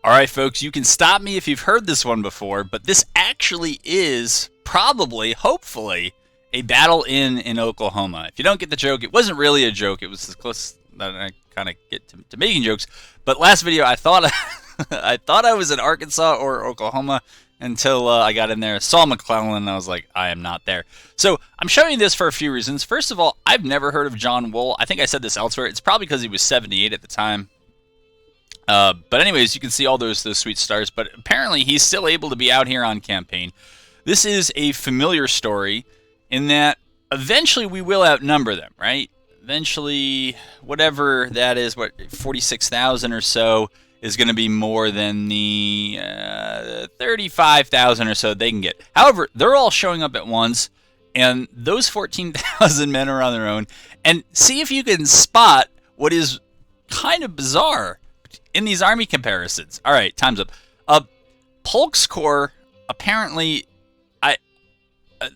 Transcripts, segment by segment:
All right, folks, you can stop me if you've heard this one before, but this actually is probably, hopefully, a battle in Oklahoma. If you don't get the joke, it wasn't really a joke. It was as close that I kind of get to making jokes. But last video, I thought I thought I was in Arkansas or Oklahoma until I got in there, saw McClellan, and I was like, I am not there. So I'm showing you this for a few reasons. First of all, I've never heard of John Wool. I think I said this elsewhere. It's probably because he was 78 at the time. But anyways, you can see all those sweet stars. But apparently, he's still able to be out here on campaign. This is a familiar story in that eventually we will outnumber them, right? Eventually, whatever that is, 46,000 or so is going to be more than the 35,000 or so they can get. However, they're all showing up at once, and those 14,000 men are on their own. And see if you can spot what is kind of bizarre in these army comparisons. All right, time's up. Polk's Corps, apparently,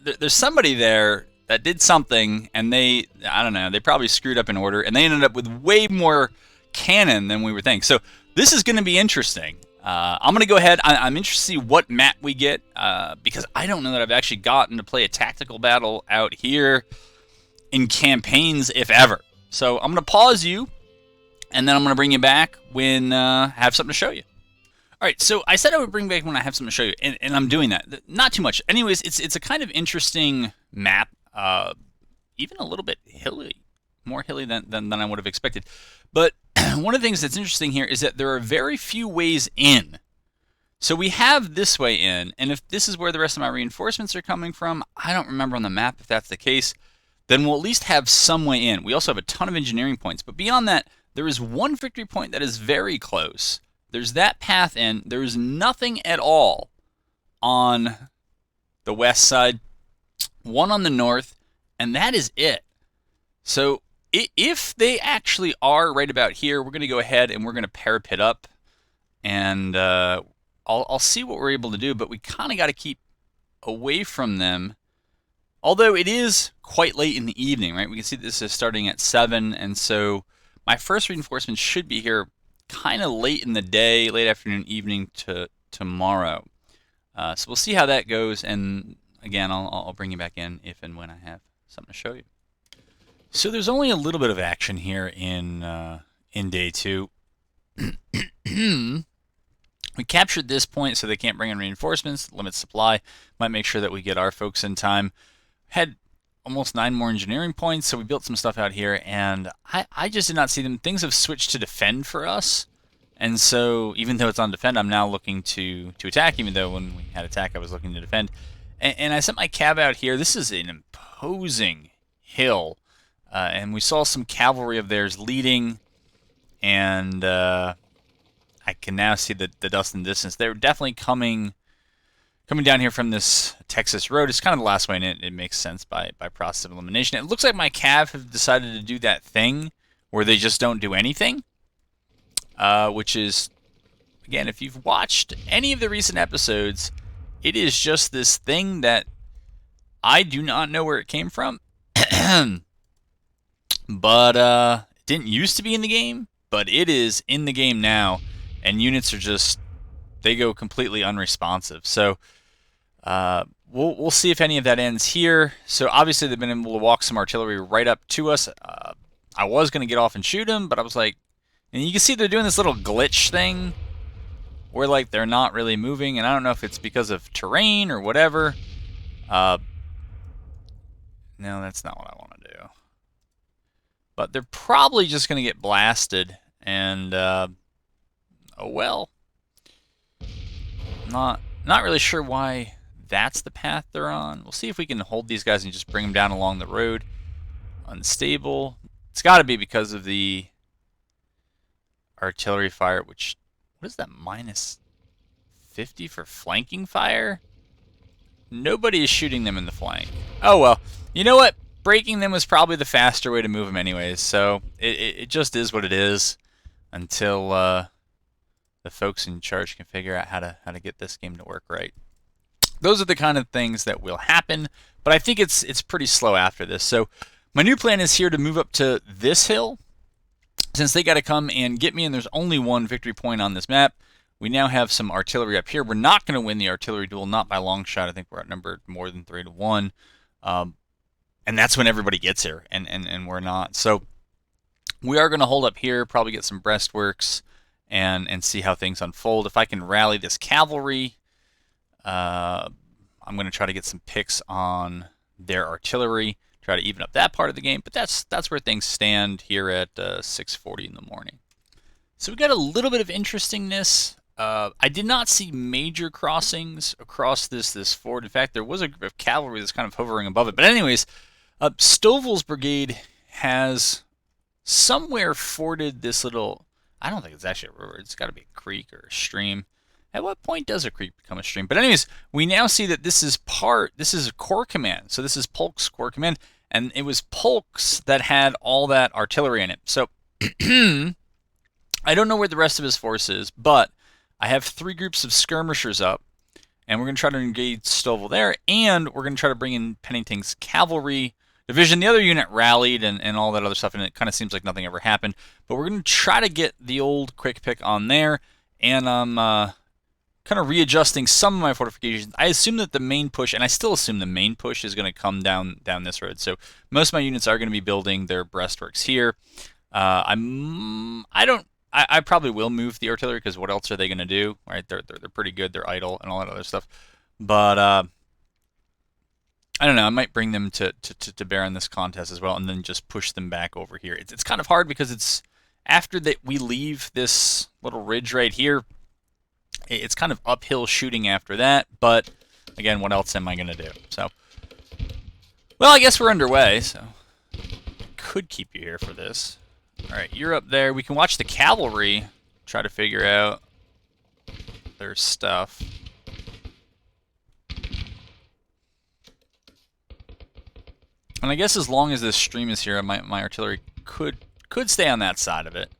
there's somebody there that did something, and I don't know, they probably screwed up in order, and they ended up with way more cannon than we were thinking. So this is going to be interesting. I'm going to go ahead. I'm interested to see what map we get, because I don't know that I've actually gotten to play a tactical battle out here in campaigns, if ever. So I'm going to pause you, and then I'm going to bring you back when I have something to show you. All right, so I said I would bring back when I have something to show you, and I'm doing that. Not too much. Anyways, it's a kind of interesting map, even a little bit hilly, more hilly than I would have expected. But one of the things that's interesting here is that there are very few ways in. So we have this way in, and if this is where the rest of my reinforcements are coming from, I don't remember on the map if that's the case, then we'll at least have some way in. We also have a ton of engineering points, but beyond that, there is one victory point that is very close. There's that path in. There is nothing at all on the west side, one on the north, and that is it. So if they actually are right about here, we're going to go ahead and we're going to parapet up, and I'll see what we're able to do, but we kind of got to keep away from them. Although it is quite late in the evening, right? We can see this is starting at 7, and so my first reinforcement should be here kind of late in the day, late afternoon, evening to tomorrow. So we'll see how that goes, and again, I'll bring you back in if and when I have something to show you. So there's only a little bit of action here in day 2. We captured this point so they can't bring in reinforcements, limit supply, might make sure that we get our folks in time. Had almost 9 more engineering points, so we built some stuff out here, and I just did not see them. Things have switched to defend for us, and so even though it's on defend, I'm now looking to attack, even though when we had attack, I was looking to defend. And I sent my cav out here. This is an imposing hill, and we saw some cavalry of theirs leading, and I can now see the dust in the distance. They're definitely coming down here from this Texas road. It's kind of the last way, and it makes sense by process of elimination. It looks like my cav have decided to do that thing where they just don't do anything, which is, again, if you've watched any of the recent episodes, it is just this thing that I do not know where it came from. But it didn't used to be in the game, but it is in the game now, and units are just, they go completely unresponsive. So we'll see if any of that ends here. So obviously they've been able to walk some artillery right up to us. I was going to get off and shoot them, but I was like, and you can see they're doing this little glitch thing where like they're not really moving, and I don't know if it's because of terrain or whatever. No, that's not what I want to do. But they're probably just going to get blasted, and oh well. Not really sure why that's the path they're on. We'll see if we can hold these guys and just bring them down along the road. Unstable. It's got to be because of the artillery fire, which, what is that, minus 50 for flanking fire? Nobody is shooting them in the flank. Oh well. You know what? Breaking them was probably the faster way to move them anyways, so it just is what it is until the folks in charge can figure out how to get this game to work right. Those are the kind of things that will happen, but I think it's pretty slow after this. So my new plan is here to move up to this hill, since they got to come and get me, and there's only one victory point on this map. We now have some artillery up here. We're not going to win the artillery duel, not by a long shot. I think we're outnumbered more than 3-1. And that's when everybody gets here, and we're not. So we are going to hold up here, probably get some breastworks, and see how things unfold. If I can rally this cavalry, I'm going to try to get some picks on their artillery, try to even up that part of the game. But that's where things stand here at 6:40 in the morning. So we got a little bit of interestingness. I did not see major crossings across this ford. In fact, there was a group of cavalry that's kind of hovering above it. But anyways, Stovall's brigade has somewhere forded this little, I don't think it's actually a river. It's got to be a creek or a stream. At what point does a creek become a stream? But anyways, we now see that this is a corps command. So this is Polk's corps command. And it was Polk's that had all that artillery in it. So I don't know where the rest of his force is, but I have 3 groups of skirmishers up, and we're going to try to engage Stovall there, and we're going to try to bring in Pennington's cavalry division. The other unit rallied and all that other stuff, and it kind of seems like nothing ever happened, but we're going to try to get the old quick pick on there, and I'm kind of readjusting some of my fortifications. I assume that the main push, and I still assume the main push is going to come down this road, so most of my units are going to be building their breastworks here. I probably will move the artillery because what else are they going to do? Right? They're pretty good. They're idle and all that other stuff. But I don't know. I might bring them to bear on this contest as well, and then just push them back over here. It's kind of hard because it's after that we leave this little ridge right here. It's kind of uphill shooting after that. But again, what else am I going to do? So, well, I guess we're underway. So, could keep you here for this. Alright, you're up there. We can watch the cavalry try to figure out their stuff. And I guess as long as this stream is here, my artillery could stay on that side of it.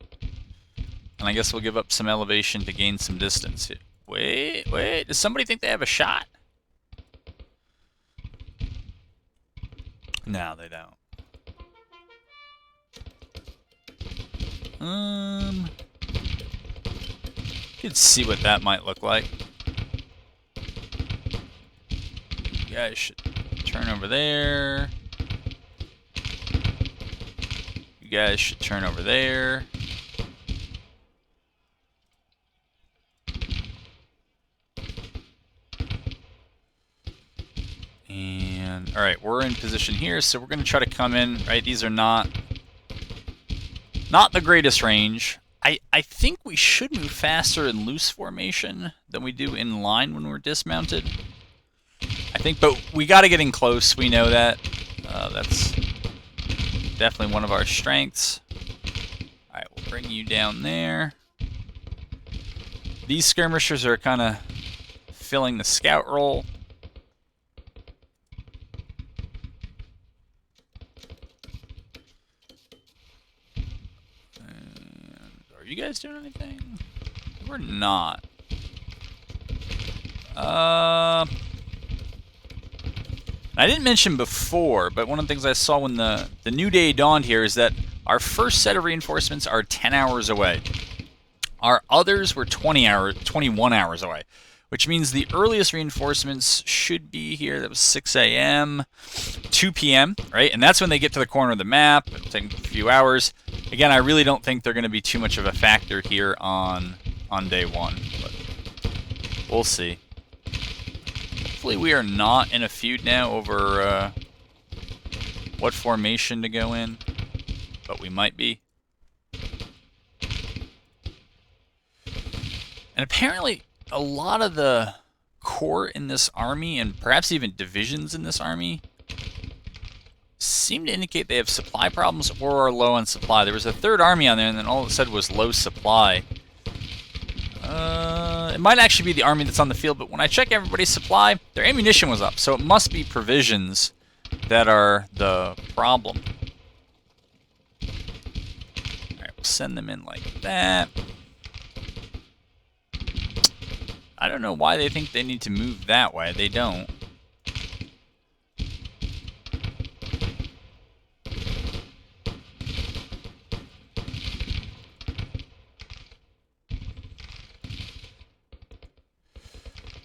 And I guess we'll give up some elevation to gain some distance. Wait. Does somebody think they have a shot? No, they don't. You can see what that might look like. You guys should turn over there. You guys should turn over there. And, alright, we're in position here, so we're going to try to come in, right? These are not the greatest range. I think we should move faster in loose formation than we do in line when we're dismounted. I think, but we got to get in close. We know that. That's definitely one of our strengths. Alright, we'll bring you down there. These skirmishers are kind of filling the scout role. Are you guys doing anything? We're not. I didn't mention before, but one of the things I saw when the new day dawned here is that our first set of reinforcements are 10 hours away. Our others were 21 hours away, which means the earliest reinforcements should be here. That was 6 a.m., 2 p.m., right? And that's when they get to the corner of the map. It'll take a few hours. Again, I really don't think they're going to be too much of a factor here on day one, but we'll see. Hopefully we are not in a feud now over what formation to go in, but we might be. And apparently a lot of the corps in this army, and perhaps even divisions in this army, seem to indicate they have supply problems or are low on supply. There was a third army on there, and then all it said was low supply. It might actually be the army that's on the field, but when I check everybody's supply, their ammunition was up, so it must be provisions that are the problem. Alright, we'll send them in like that. I don't know why they think they need to move that way. They don't.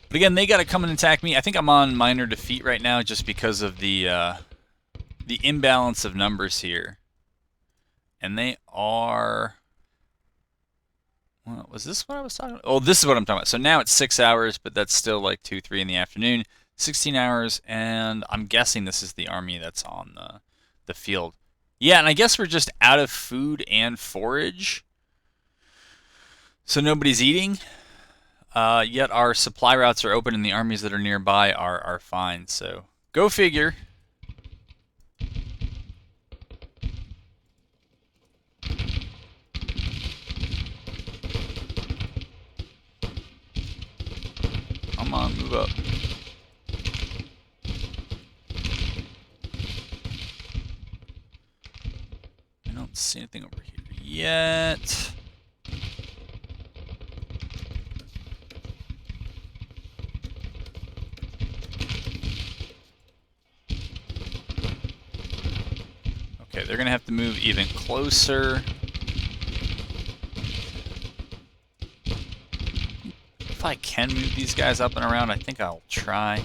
But again, they got to come and attack me. I think I'm on minor defeat right now just because of the imbalance of numbers here. And they are... Well, was this what I was talking about? Oh, this is what I'm talking about. So now it's 6 hours, but that's still like 2, 3 in the afternoon. 16 hours, and I'm guessing this is the army that's on the field. Yeah, and I guess we're just out of food and forage. So nobody's eating. Yet our supply routes are open and the armies that are nearby are fine. So go figure. Come on, move up. I don't see anything over here yet. Okay, they're gonna have to move even closer. If I can move these guys up and around, I think I'll try.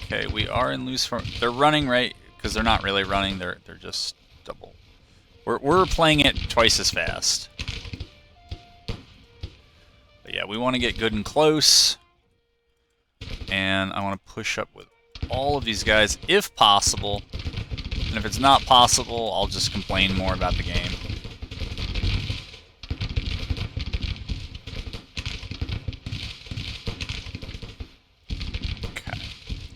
Okay, we are in loose form. They're running, right? Because they're not really running. They're just double. We're playing it twice as fast. But yeah, we want to get good and close. And I want to push up with all of these guys if possible. And if it's not possible, I'll just complain more about the game. Okay,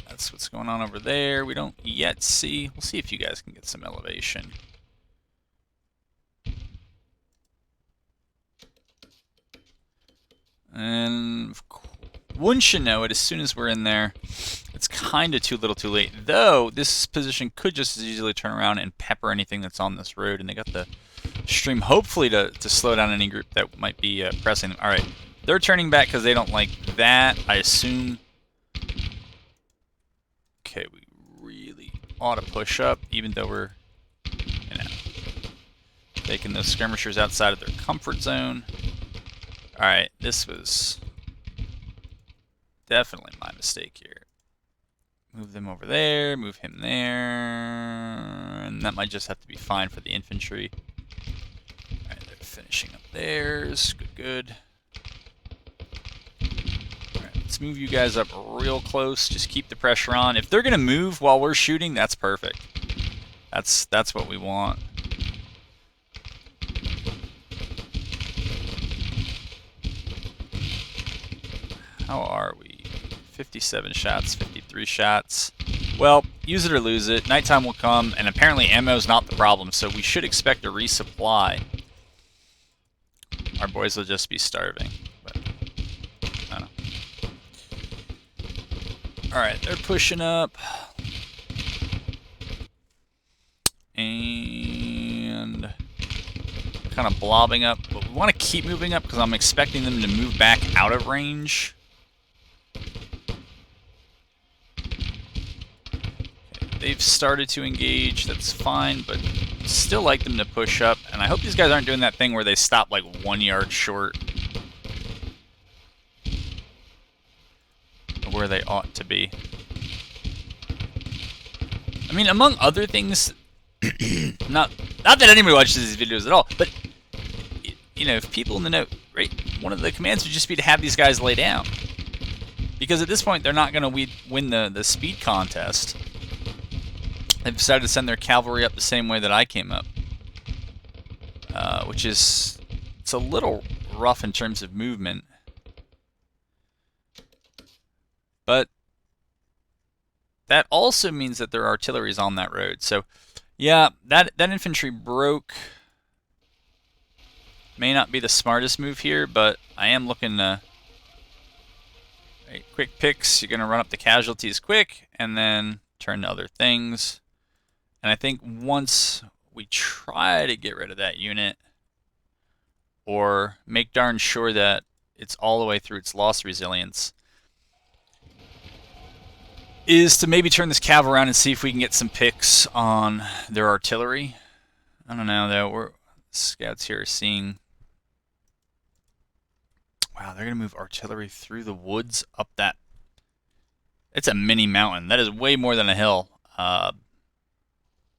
that's what's going on over there. We don't yet see. We'll see if you guys can get some elevation. And wouldn't you know it, as soon as we're in there, it's kind of too little too late. Though, this position could just as easily turn around and pepper anything that's on this road. And they got the stream, hopefully, to slow down any group that might be pressing them. Alright, they're turning back because they don't like that, I assume. Okay, we really ought to push up, even though we're, you know, taking those skirmishers outside of their comfort zone. Alright, this was definitely my mistake here. Move them over there, move him there, and that might just have to be fine for the infantry. Alright, they're finishing up theirs. Good, good. Alright, let's move you guys up real close. Just keep the pressure on. If they're going to move while we're shooting, that's perfect. That's what we want. How are we? 57 shots, 53 shots. Well, use it or lose it. Nighttime will come, and apparently ammo's not the problem, so we should expect a resupply. Our boys will just be starving. But I don't know. Alright, they're pushing up. And kind of blobbing up. But we want to keep moving up because I'm expecting them to move back out of range. They've started to engage, that's fine, but still like them to push up. And I hope these guys aren't doing that thing where they stop like 1 yard short of where they ought to be. I mean, among other things, not that anybody watches these videos at all, but, you know, if people in the know, right, one of the commands would just be to have these guys lay down. Because at this point, they're not going to win the speed contest. They've decided to send their cavalry up the same way that I came up. Which is, it's a little rough in terms of movement. But that also means that their artillery is on that road. So, yeah, that infantry broke. May not be the smartest move here, but I am looking to... Right, quick picks, you're going to run up the casualties quick, and then turn to other things. And I think once we try to get rid of that unit, or make darn sure that it's all the way through its loss resilience, is to maybe turn this cav around and see if we can get some picks on their artillery. I don't know, though. Scouts here are seeing Wow, they're going to move artillery through the woods up that. It's a mini mountain. That is way more than a hill.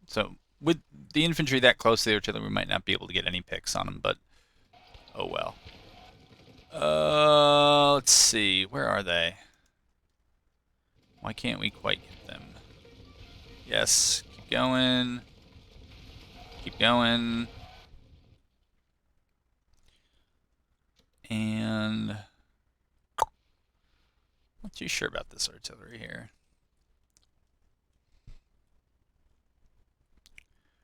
So with the infantry that close to the artillery, we might not be able to get any picks on them, but oh well. Let's see. Where are they? Why can't we quite get them? Yes, keep going. Keep going. And not too sure about this artillery here.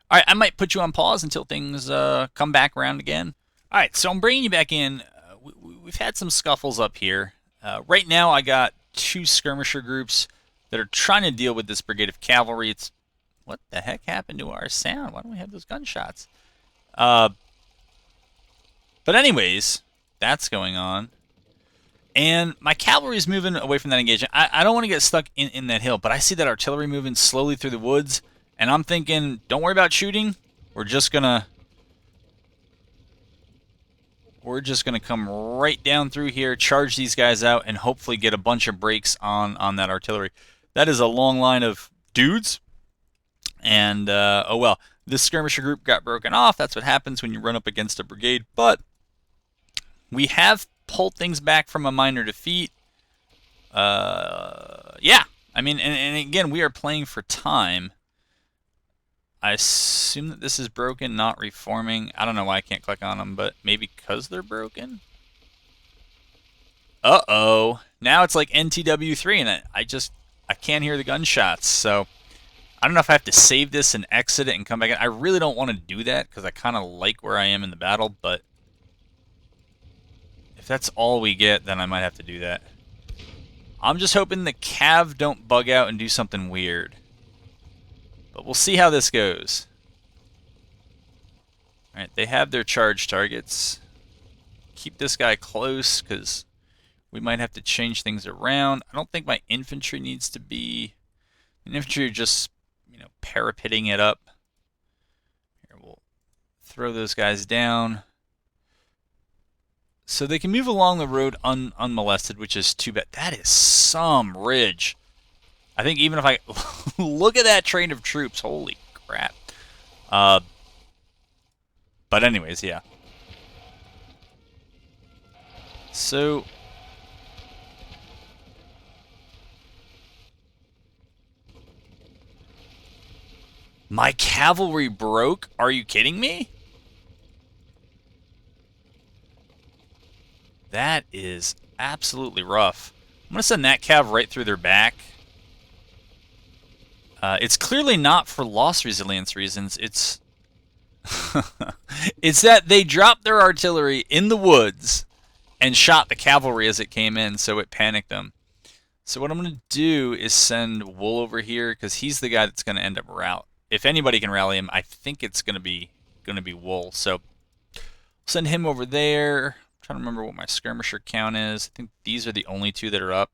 All right, I might put you on pause until things come back around again. All right, so I'm bringing you back in. We've had some scuffles up here. Right now, I got 2 skirmisher groups that are trying to deal with this brigade of cavalry. It's what the heck happened to our sound? Why don't we have those gunshots? But anyways, that's going on. And my cavalry is moving away from that engagement. I don't want to get stuck in that hill, but I see that artillery moving slowly through the woods, and I'm thinking, don't worry about shooting. We're just gonna come right down through here, charge these guys out, and hopefully get a bunch of breaks on that artillery. That is a long line of dudes, and oh well. This skirmisher group got broken off. That's what happens when you run up against a brigade, but we have pulled things back from a minor defeat. Yeah, I mean, and again, we are playing for time. I assume that this is broken, not reforming. I don't know why I can't click on them, but maybe because they're broken? Uh-oh. Now it's like NTW3, and I can't hear the gunshots, so I don't know if I have to save this and exit it and come back in. I really don't want to do that, because I kind of like where I am in the battle, but if that's all we get, then I might have to do that. I'm just hoping the Cav don't bug out and do something weird. But we'll see how this goes. Alright, they have their charge targets. Keep this guy close, because we might have to change things around. I don't think my infantry needs to be... Infantry are just, parapeting it up. Here, we'll throw those guys down. So they can move along the road unmolested, which is too bad. That is some ridge. I think even if I look at that train of troops, holy crap. But anyways, yeah. So my cavalry broke? Are you kidding me? That is absolutely rough. I'm going to send that cav right through their back. It's clearly not for loss resilience reasons. It's it's that they dropped their artillery in the woods and shot the cavalry as it came in, so it panicked them. So what I'm going to do is send Wool over here, because he's the guy that's going to end up if anybody can rally him, I think it's going to be Wool. So send him over there. I'm trying to remember what my skirmisher count is. I think these are the only 2 that are up.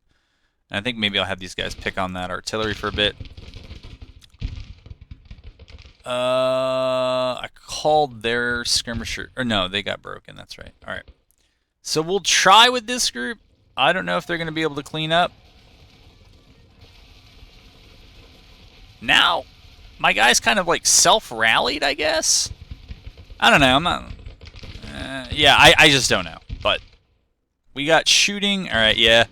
And I think maybe I'll have these guys pick on that artillery for a bit. I called their skirmisher, or no, they got broken, that's right. Alright. So we'll try with this group. I don't know if they're going to be able to clean up. Now, my guys kind of like self-rallied, I guess? I don't know, I'm not... yeah, I just don't know. But we got shooting. Alright, yeah.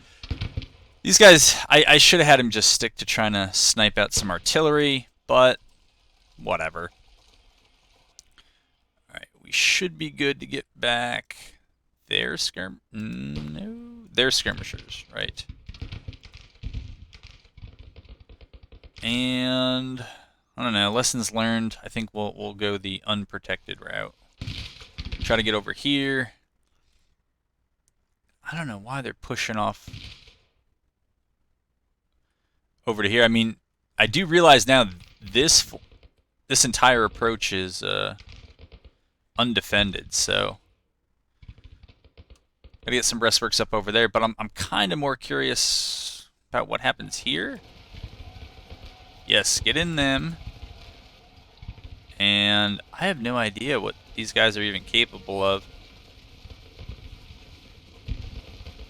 These guys, I should have had him just stick to trying to snipe out some artillery, but whatever. Alright, we should be good to get back. They're skirmishers, right. And I don't know, lessons learned. I think we'll go the unprotected route. Try to get over here. I don't know why they're pushing off over to here. I mean, I do realize now this entire approach is undefended, so gotta get some breastworks up over there. But I'm kind of more curious about what happens here. Yes, get in them. And I have no idea what these guys are even capable of.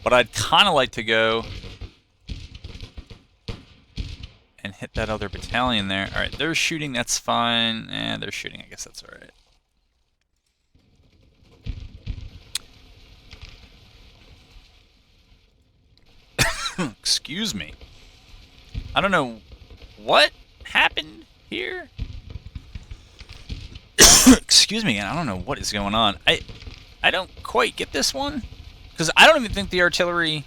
But I'd kind of like to go and hit that other battalion there. All right, they're shooting. That's fine. They're shooting. I guess that's all right. Excuse me. I don't know what happened here. Excuse me, I don't know what is going on. I don't quite get this one, because I don't even think the artillery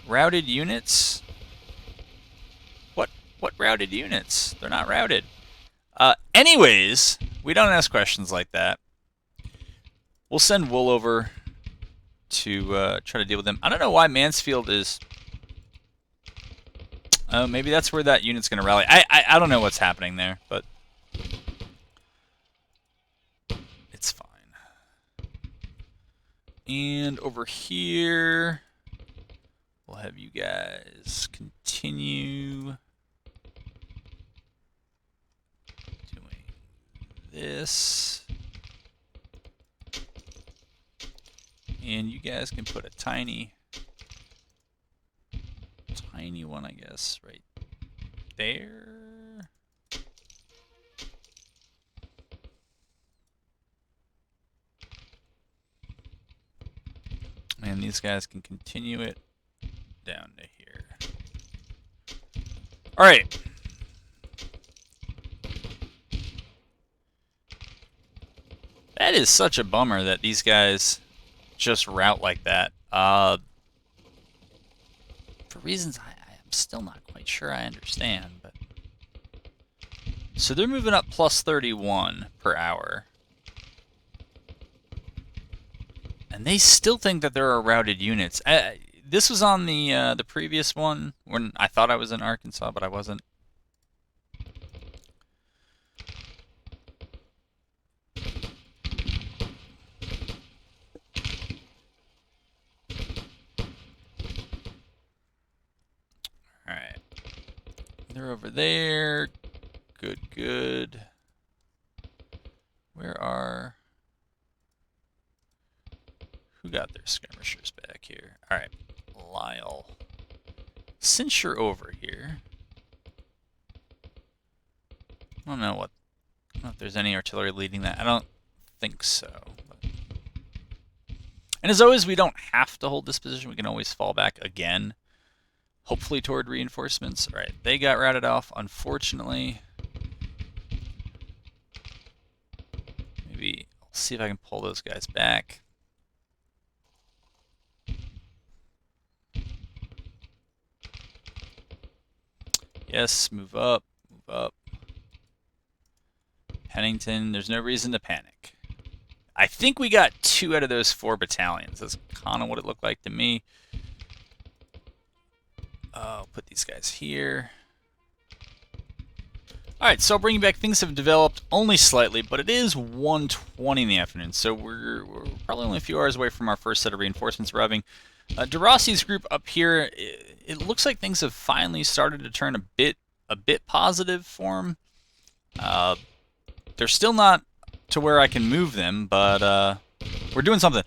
routed units. What routed units? They're not routed. Anyways, we don't ask questions like that. We'll send Wool over to try to deal with them. I don't know why Mansfield is... Oh, maybe that's where that unit's going to rally. I don't know what's happening there, but it's fine. And over here, we'll have you guys continue doing this. And you guys can put a tiny one, I guess, right there. And these guys can continue it down to here. All right. That is such a bummer that these guys just route like that. For reasons I'm still not quite sure I understand, but so they're moving up plus 31 per hour. And they still think that there are routed units. This was on the previous one when I thought I was in Arkansas, but I wasn't. All right, they're over there. Good. Who got their skirmishers back here? All right, Lyle. Since you're over here, I don't know if there's any artillery leading that. I don't think so. But... And as always, we don't have to hold this position. We can always fall back again, hopefully toward reinforcements. All right, they got routed off, unfortunately. Maybe I'll see if I can pull those guys back. Yes, move up. Pennington, there's no reason to panic. I think we got 2 out of those 4 battalions. That's kind of what it looked like to me. I'll put these guys here. Alright, so I'll bring you back. Things have developed only slightly, but it is 1:20 in the afternoon, so we're probably only a few hours away from our first set of reinforcements arriving. DeRossi's group up here, it looks like things have finally started to turn a bit positive for him. They're still not to where I can move them, but we're doing something.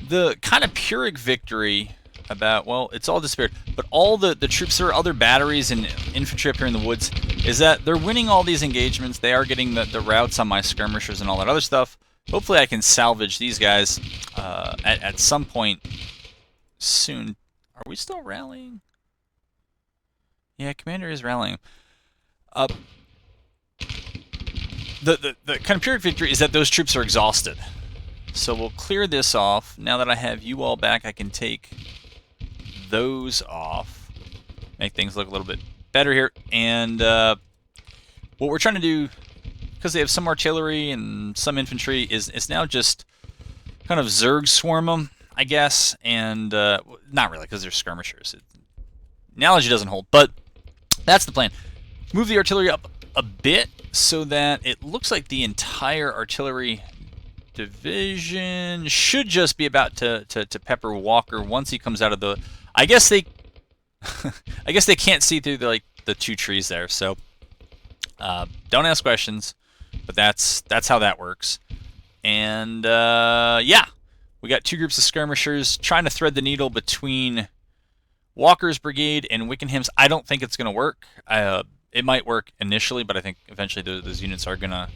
The kind of Pyrrhic victory about, well, it's all disappeared, but all the troops, there are other batteries and infantry up here in the woods, is that they're winning all these engagements. They are getting the routes on my skirmishers and all that other stuff. Hopefully I can salvage these guys at some point soon. Are we still rallying? Yeah, Commander is rallying. The kind of Pyrrhic victory is that those troops are exhausted. So we'll clear this off. Now that I have you all back, I can take those off. Make things look a little bit better here. And what we're trying to do, because they have some artillery and some infantry, is now just kind of Zerg swarm them, I guess. And not really, because they're skirmishers. Analogy doesn't hold, but that's the plan. Move the artillery up a bit so that it looks like the entire artillery division should just be about to pepper Walker once he comes out of the... I guess they can't see through the 2 trees there, so don't ask questions, but that's how that works. And yeah, We got 2 groups of skirmishers trying to thread the needle between Walker's brigade and Wickenham's. I don't think it's going to work. It might work initially, but I think eventually those units are going to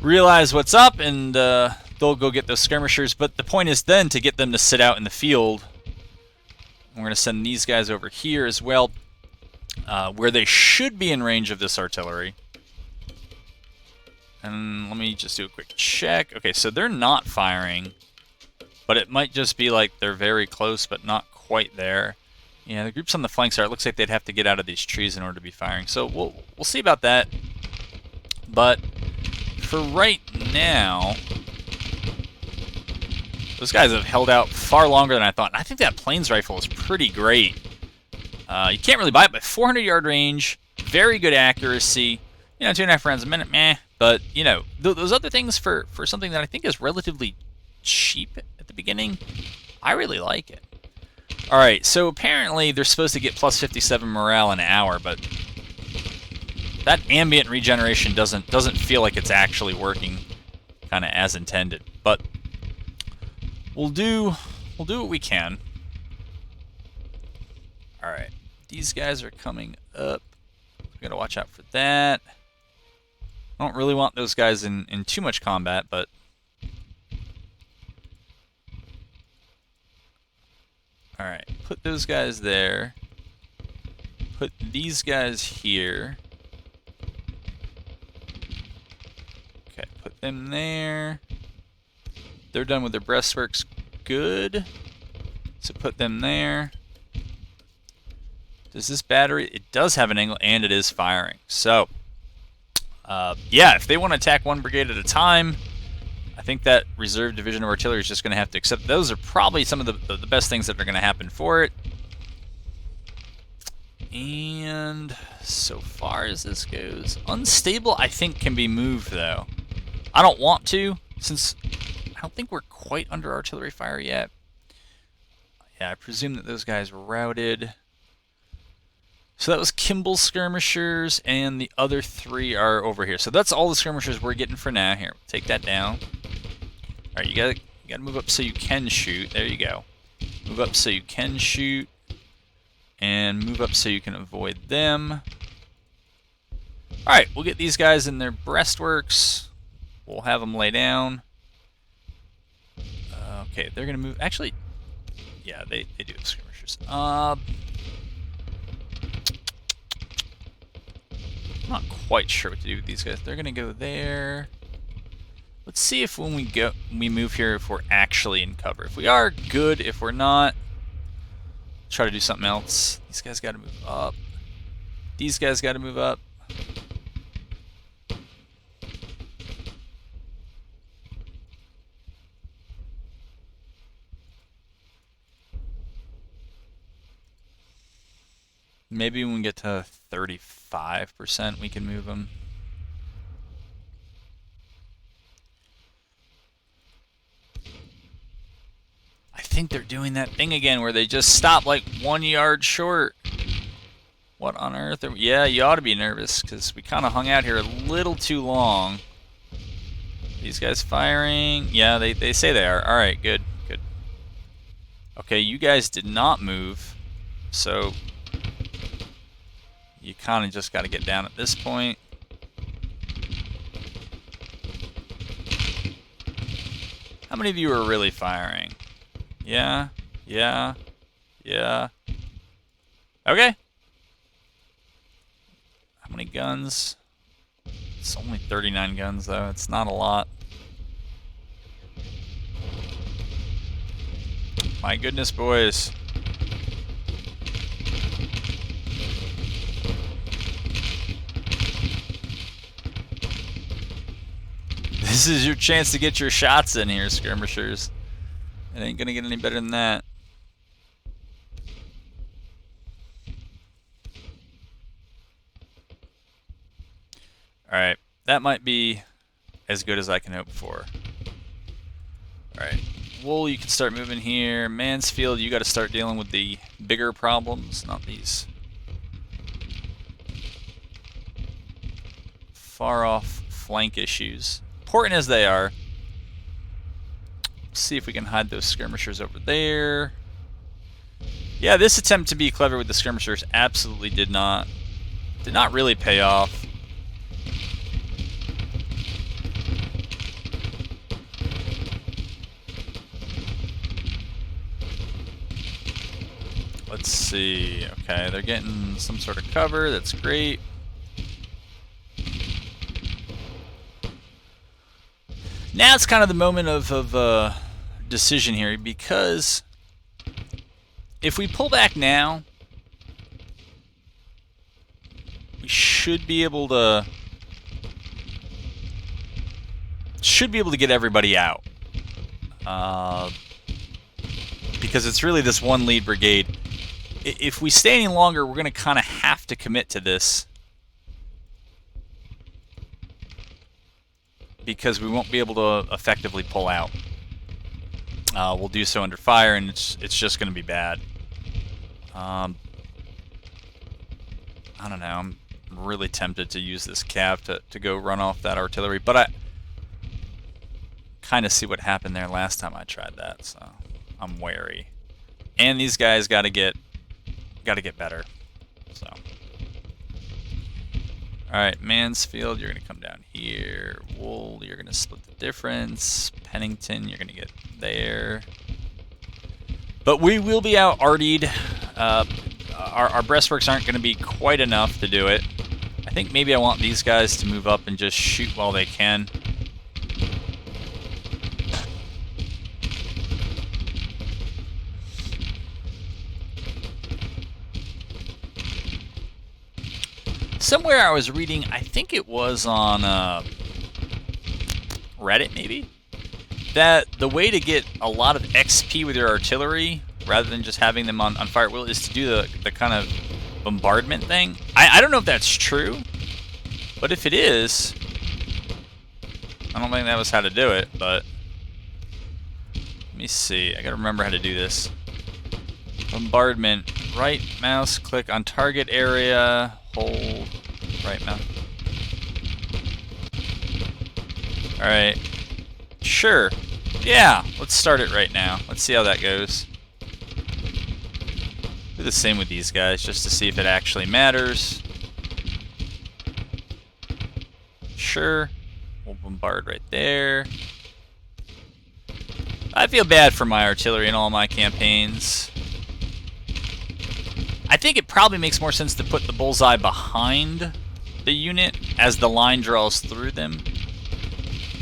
realize what's up, and they'll go get those skirmishers. But the point is then to get them to sit out in the field. We're going to send these guys over here as well, where they should be in range of this artillery. And let me just do a quick check. Okay, so they're not firing, but it might just be like they're very close, but not quite there. Yeah, the groups on the flanks are. It looks like they'd have to get out of these trees in order to be firing. So we'll see about that. But for right now, those guys have held out far longer than I thought. And I think that plains rifle is pretty great. You can't really buy it, but 400-yard range, very good accuracy. You know, 2.5 rounds a minute, meh. But, you know, those other things for something that I think is relatively cheap at the beginning, I really like it. All right, so apparently they're supposed to get plus 57 morale an hour, but that ambient regeneration doesn't feel like it's actually working kind of as intended. But we'll do what we can. All right, these guys are coming up. We gotta watch out for that. I don't really want those guys in too much combat, but all right, put those guys there. Put these guys here. Okay, put them there. They're done with their breastworks. Good. So put them there. Does this battery? It does have an angle, and it is firing. So, yeah, if they want to attack one brigade at a time, I think that reserve division of artillery is just going to have to accept. Those are probably some of the best things that are going to happen for it. And so far as this goes, unstable I think can be moved though. I don't want to, since I don't think we're quite under artillery fire yet. Yeah, I presume that those guys were routed. So that was Kimball's skirmishers, and the other 3 are over here. So that's all the skirmishers we're getting for now. Here, take that down. All right, you gotta move up so you can shoot. There you go. Move up so you can shoot, and move up so you can avoid them. All right, we'll get these guys in their breastworks. We'll have them lay down. Okay, they're gonna move. Actually, yeah, they do have skirmishers. I'm not quite sure what to do with these guys. They're gonna go there. Let's see if when we move here, if we're actually in cover. If we are, good. If we're not, try to do something else. These guys got to move up. These guys got to move up. Maybe when we get to 35%, we can move them. I think they're doing that thing again where they just stop like 1 yard short. What on earth? Yeah, you ought to be nervous because we kind of hung out here a little too long. These guys firing. Yeah, they say they are. All right, good, good. Okay, you guys did not move, so you kind of just got to get down at this point. How many of you are really firing? Yeah, yeah, yeah. Okay. How many guns? It's only 39 guns, though. It's not a lot. My goodness, boys. This is your chance to get your shots in here, skirmishers. It ain't gonna get any better than that. Alright, that might be as good as I can hope for. Alright, Wool, you can start moving here. Mansfield, you gotta start dealing with the bigger problems, not these far off flank issues. Important as they are, see if we can hide those skirmishers over there. Yeah, this attempt to be clever with the skirmishers absolutely did not really pay off. Let's see. Okay, they're getting some sort of cover. That's great. Now it's kind of the moment of decision here, because if we pull back now, we should be able to get everybody out, because it's really this one lead brigade. If we stay any longer, we're going to kind of have to commit to this, because we won't be able to effectively pull out. We'll do so under fire, and it's just going to be bad. I don't know. I'm really tempted to use this cav to go run off that artillery, but I kind of see what happened there last time I tried that, so I'm wary. And these guys got to get better. So, all right, Mansfield, you're gonna come down here. Wool, you're gonna split the difference. Pennington, you're gonna get there. But we will be out artied. Our breastworks aren't gonna be quite enough to do it. I think maybe I want these guys to move up and just shoot while they can. Somewhere I was reading, I think it was on Reddit maybe, that the way to get a lot of XP with your artillery, rather than just having them on fire at will, is to do the kind of bombardment thing. I don't know if that's true, but if it is, I don't think that was how to do it, but let me see. I gotta remember how to do this. Bombardment, right mouse click on target area, hold right mouse. Alright. Sure. Yeah, let's start it right now. Let's see how that goes. Do the same with these guys, just to see if it actually matters. Sure. We'll bombard right there. I feel bad for my artillery in all my campaigns. I think it probably makes more sense to put the bullseye behind the unit as the line draws through them.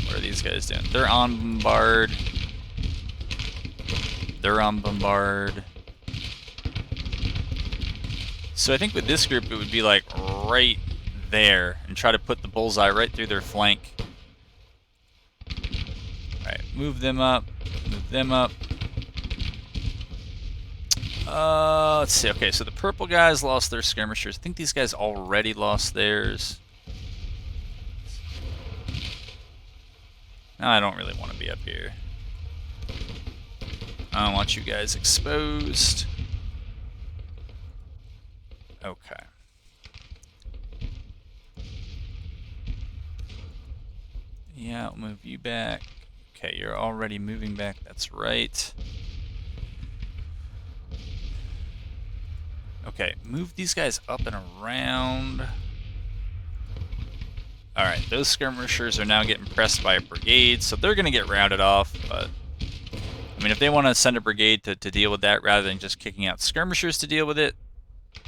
What are these guys doing? They're on bombard. They're on bombard. So I think with this group it would be like right there, and try to put the bullseye right through their flank. Alright, move them up. Move them up. Let's see. Okay, so the purple guys lost their skirmishers. I think these guys already lost theirs. No, I don't really want to be up here. I don't want you guys exposed. Okay. Yeah, I'll move you back. Okay, you're already moving back. That's right. Okay, move these guys up and around. Alright, those skirmishers are now getting pressed by a brigade, so they're going to get rounded off, but I mean, if they want to send a brigade to deal with that rather than just kicking out skirmishers to deal with it,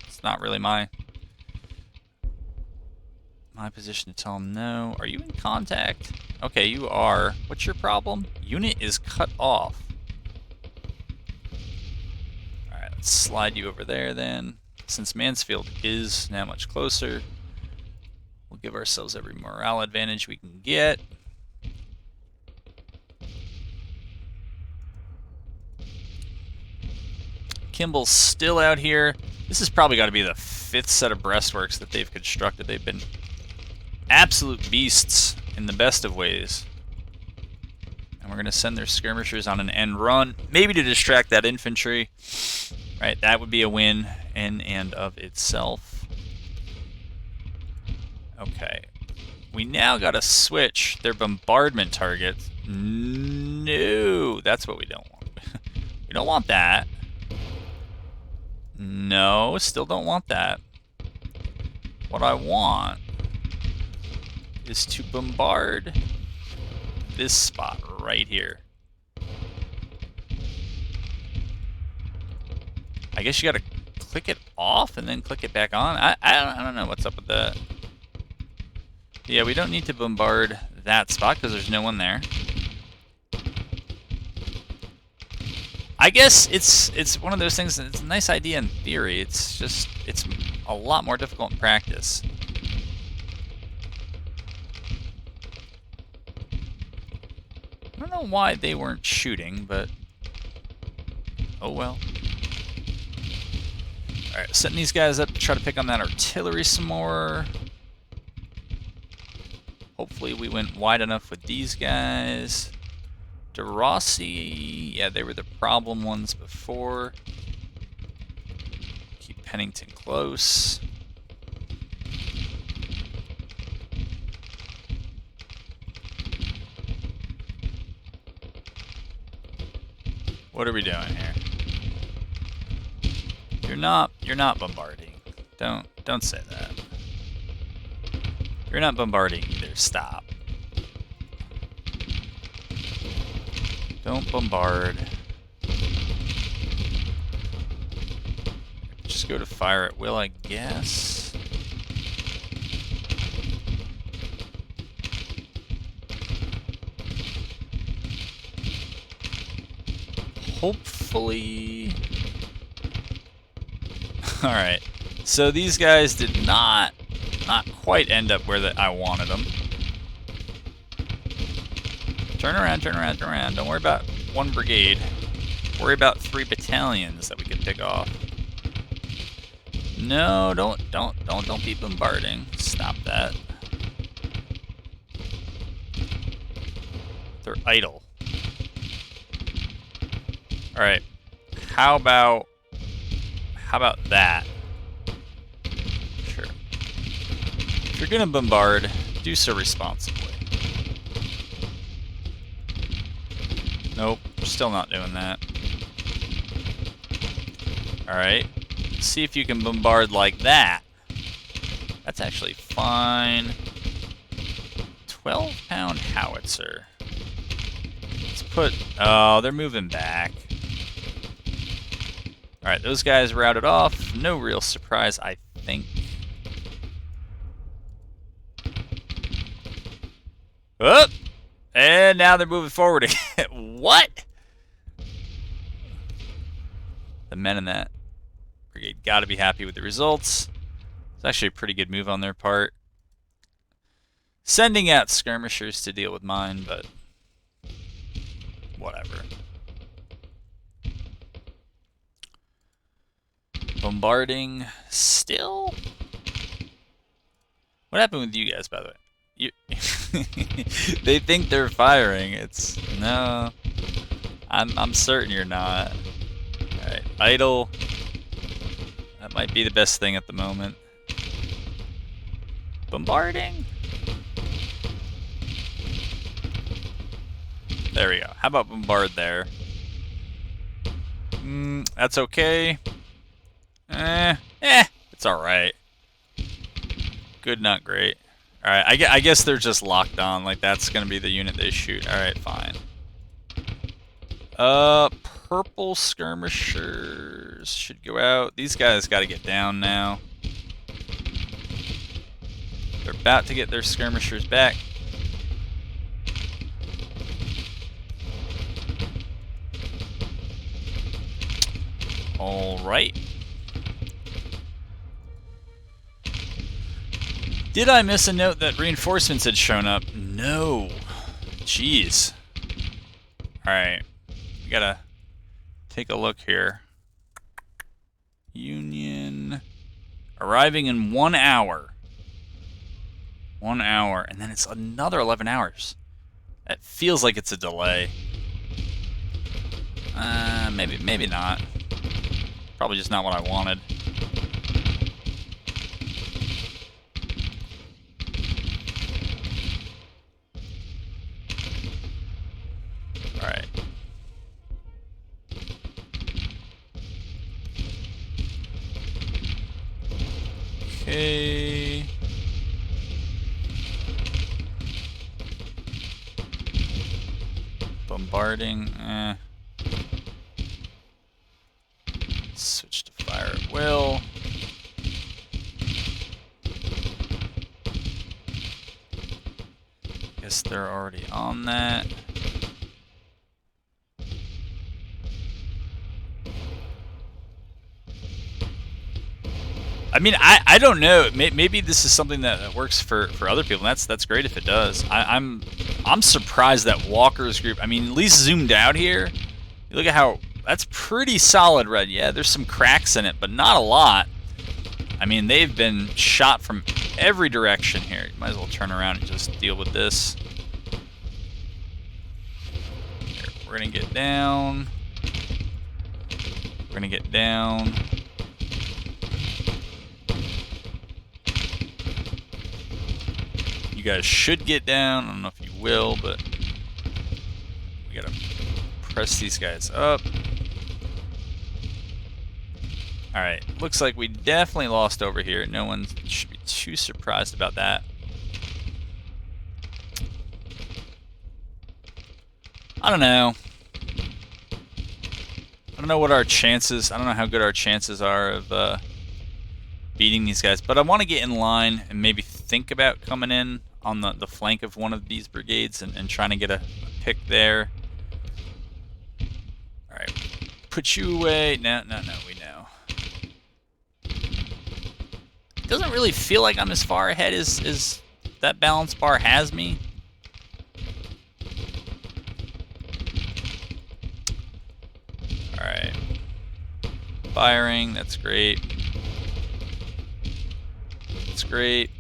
it's not really my position to tell them no. Are you in contact? Okay, you are. What's your problem? Unit is cut off. Alright, let's slide you over there then. Since Mansfield is now much closer, we'll give ourselves every morale advantage we can get. Kimball's still out here. This has probably got to be the 5th set of breastworks that they've constructed. They've been absolute beasts in the best of ways. And we're going to send their skirmishers on an end run, maybe to distract that infantry. Right, that would be a win in and of itself. Okay. we now gotta switch their bombardment targets. No, that's what we don't want. We don't want that. No, still don't want that. What I want is to bombard this spot right here. I guess you gotta click it off and then click it back on. I don't know what's up with that. Yeah, we don't need to bombard that spot because there's no one there. I guess it's one of those things. It's a nice idea in theory. It's just it's a lot more difficult in practice. I don't know why they weren't shooting, but oh well. Alright, setting these guys up to try to pick on that artillery some more. Hopefully we went wide enough with these guys. DeRossi, yeah, they were the problem ones before. Keep Pennington close. What are we doing here? You're not bombarding. Don't say that. You're not bombarding either. Stop. Don't bombard. Just go to fire at will, I guess. Hopefully. Alright. So these guys did not quite end up where I wanted them. Turn around, turn around, turn around. Don't worry about one brigade. Worry about 3 battalions that we can pick off. No, don't be bombarding. Stop that. They're idle. Alright. How about that? Sure. If you're gonna bombard, do so responsibly. Nope, still not doing that. Alright. See if you can bombard like that. That's actually fine. 12-pound howitzer. Let's put... Oh, they're moving back. Alright, those guys routed off. No real surprise, I think. Oh! And now they're moving forward again. What? The men in that brigade got to be happy with the results. It's actually a pretty good move on their part. Sending out skirmishers to deal with mine, but whatever. Bombarding still? What happened with you guys, by the way? You they think they're firing. It's no. I'm certain you're not. Alright, idle. That might be the best thing at the moment. Bombarding? There we go. How about bombard there? That's okay. It's alright. Good, not great. Alright, I guess they're just locked on. Like, that's gonna be the unit they shoot. Alright, fine. Purple skirmishers should go out. These guys gotta get down now. They're about to get their skirmishers back. Alright. Did I miss a note that reinforcements had shown up? No. Jeez. Alright. We gotta take a look here. Union. Arriving in 1 hour. 1 hour. And then it's another 11 hours. That feels like it's a delay. Maybe not. Probably just not what I wanted. Okay. Bombarding. Switch to fire at will. Guess they're already on that. I mean, I don't know. Maybe this is something that works for other people. And that's great if it does. I'm surprised that Walker's group. I mean, at least zoomed out here. You look at how that's pretty solid red. Yeah, there's some cracks in it, but not a lot. I mean, they've been shot from every direction here. You might as well turn around and just deal with this. Here, we're gonna get down. We're gonna get down. You guys should get down. I don't know if you will, but we gotta press these guys up. Alright, looks like we definitely lost over here. No one should be too surprised about that. I don't know. I don't know what our chances, I don't know how good our chances are of beating these guys, but I want to get in line and maybe think about coming in on the flank of one of these brigades and trying to get a pick there. Alright, put you away. No, we know. Doesn't really feel like I'm as far ahead as that balance bar has me. Alright. Firing, that's great. That's great.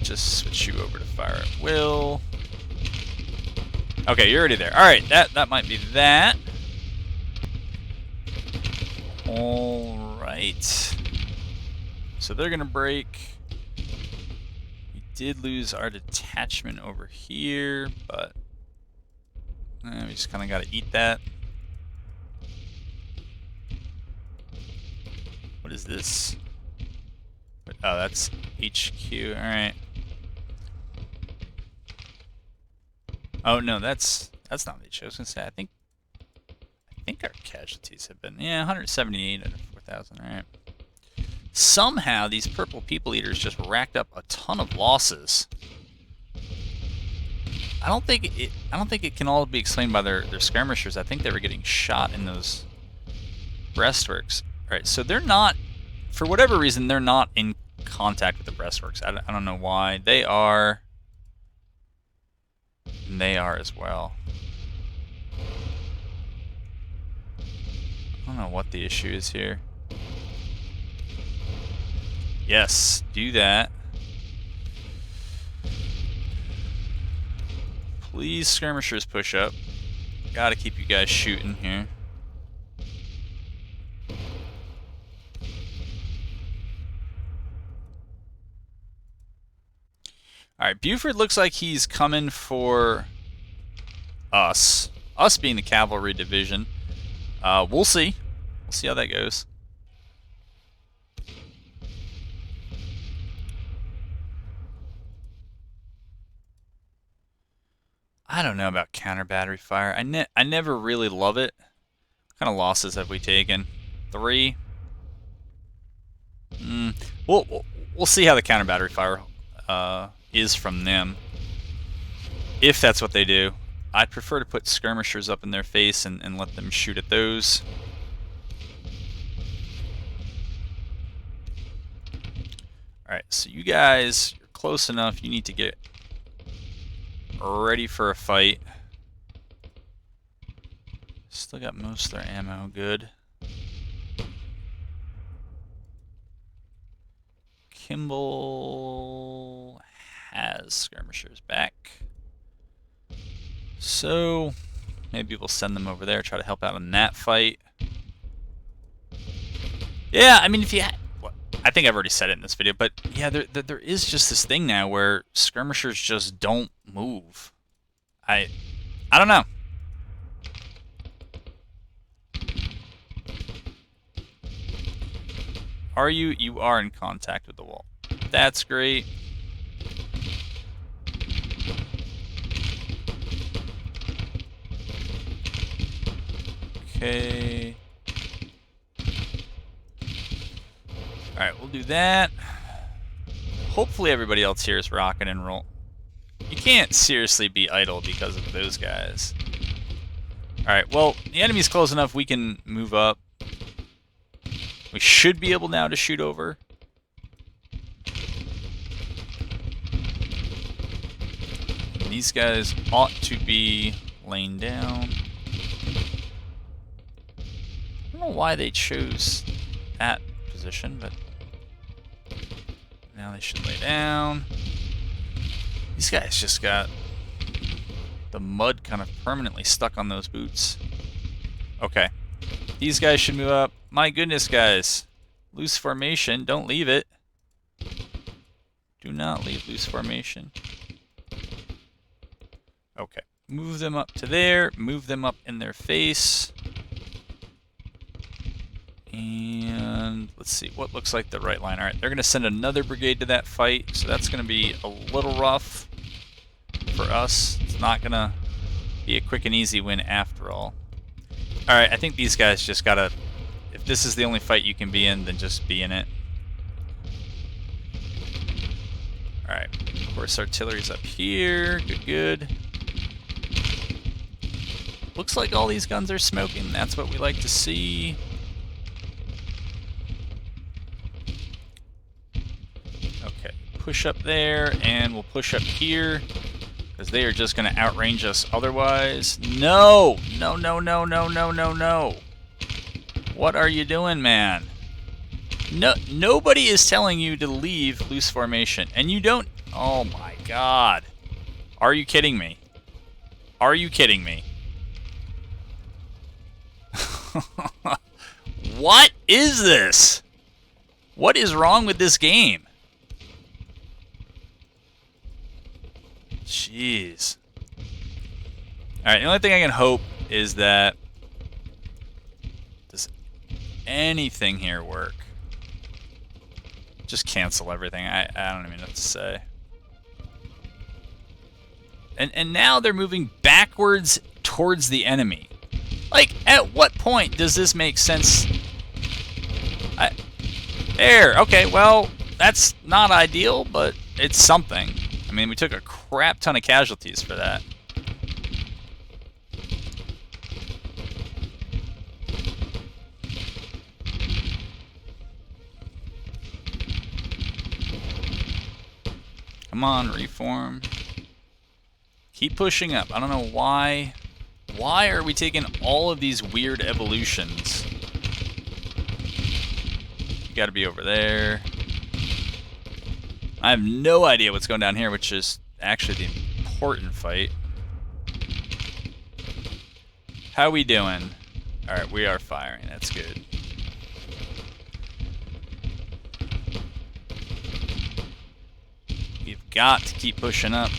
Just switch you over to fire at will. Okay, you're already there. Alright, that might be that. Alright. So they're gonna break. We did lose our detachment over here, but we just kinda gotta eat that. What is this? Oh, that's HQ. Alright. Oh no, that's not the HQ. I was gonna say I think our casualties have been 178 out of 4,000. Alright. Somehow these purple people eaters just racked up a ton of losses. I don't think it can all be explained by their skirmishers. I think they were getting shot in those breastworks. Alright, so they're not, for whatever reason, they're not in contact with the breastworks. I don't know why. They are. And they are as well. I don't know what the issue is here. Yes, do that. Please, skirmishers, push up. Gotta keep you guys shooting here. Alright, Buford looks like he's coming for us. Us being the cavalry division. We'll see. We'll see how that goes. I don't know about counter battery fire. I never really love it. What kind of losses have we taken? 3? We'll see how the counter battery fire is from them. If that's what they do. I'd prefer to put skirmishers up in their face and let them shoot at those. Alright, so you guys, you're close enough. You need to get ready for a fight. Still got most of their ammo. Good. Kimball has skirmishers back. So maybe we'll send them over there, try to help out in that fight. Yeah, I mean, if you I think I've already said it in this video, but yeah, there is just this thing now where skirmishers just don't move. I don't know. Are you? You are in contact with the wall. That's great. Okay. Alright, we'll do that. Hopefully everybody else here is rocking and roll. You can't seriously be idle because of those guys. Alright, well, the enemy's close enough we can move up. We should be able now to shoot over. These guys ought to be laying down. I don't know why they chose that position, but now they should lay down. These guys just got the mud kind of permanently stuck on those boots. Okay. These guys should move up. My goodness, guys. Loose formation. Don't leave it. Do not leave loose formation. Okay. Move them up to there. Move them up in their face. And let's see. What looks like the right line? Alright, they're going to send another brigade to that fight. So that's going to be a little rough for us. It's not going to be a quick and easy win after all. Alright, I think these guys just got to... If this is the only fight you can be in, then just be in it. Alright, of course artillery's up here. Good, good. Looks like all these guns are smoking. That's what we like to see. Okay, push up there, and we'll push up here, because they are just going to outrange us otherwise. No! No, no, no, no, no, no, no. What are you doing, man? No, nobody is telling you to leave loose formation, and you don't... Oh my god. Are you kidding me? Are you kidding me? What is this? What is wrong with this game? Jeez. Alright, the only thing I can hope is that... Does anything here work? Just cancel everything. I don't even know what to say. And now they're moving backwards towards the enemy. Like, at what point does this make sense? There, okay, well, that's not ideal, but it's something. I mean, we took a crap ton of casualties for that. Come on, reform. Keep pushing up. I don't know why. Why are we taking all of these weird evolutions? You gotta be over there. I have no idea what's going down here, which is actually the important fight. How we doing? Alright, we are firing. That's good. We've got to keep pushing up.